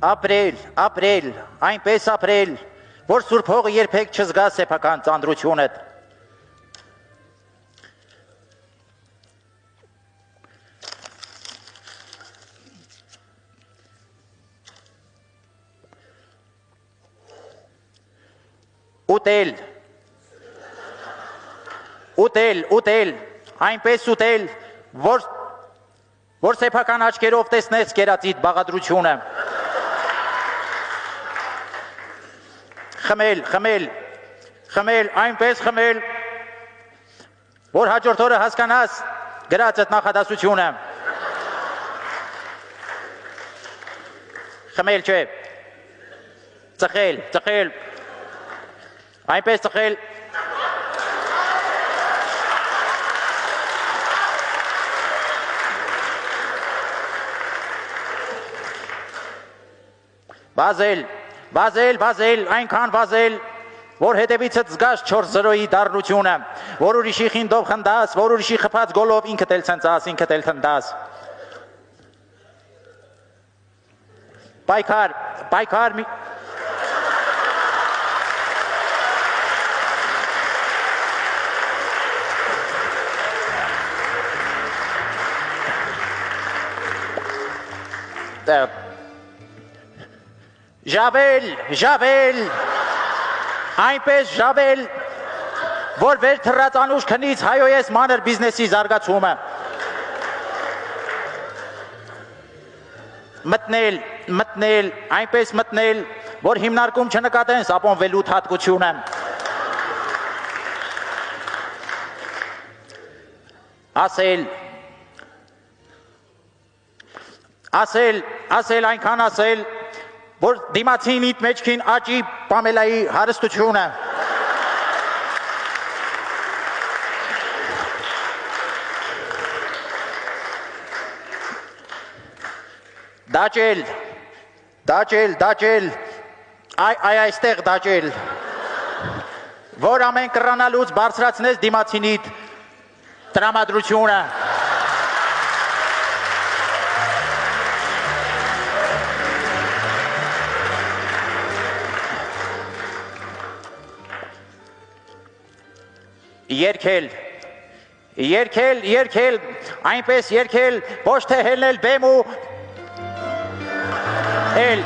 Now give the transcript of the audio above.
ապրել, այնպես ապրել, որ Սուրբ Հողը երբեք չզգա սեփական ծանրությունդ։ Ուտել, այնպես ուտել, որ սեփական աչքերով տեսնես կերածիդ բաղադրությունը։ Խմել, այնպես խմել, որ հաջորդ օրը հասկանաս գրածդ նախադասությունը։ Խմել չէ, ծխել, այնպես ծխել, վազել, այնքան վազել, որ հետևիցդ զգաս 4-0-ի դառնությունը, որ ուրիշի խինդով խնդաս, որ ուրիշի խփած գոլով ինքդ էլ ցնծաս, ինքդ էլ թնդաս։ Պայքար մի Ժավել, այնպես ժավել, որ վեր թռած անուշ քնից հայոյես մանր բիզնեսի զարգացումը։ Մտնել, այնպես մտնել, որ հիմնարկում չնկատեն սապոնվելու թատկությունը։ Ասել, այնքան ասել, որ դիմացինիդ մեջքին աճի Պամելայի հարստությունը։ Դաճել, այստեղ դաճել, որ ամեն կռանալուց բարձրացնես դիմացինիդ տրամադրությունը։ Երգել, այնպես երգել, ոչ թե հելնել բեմ ու էլ։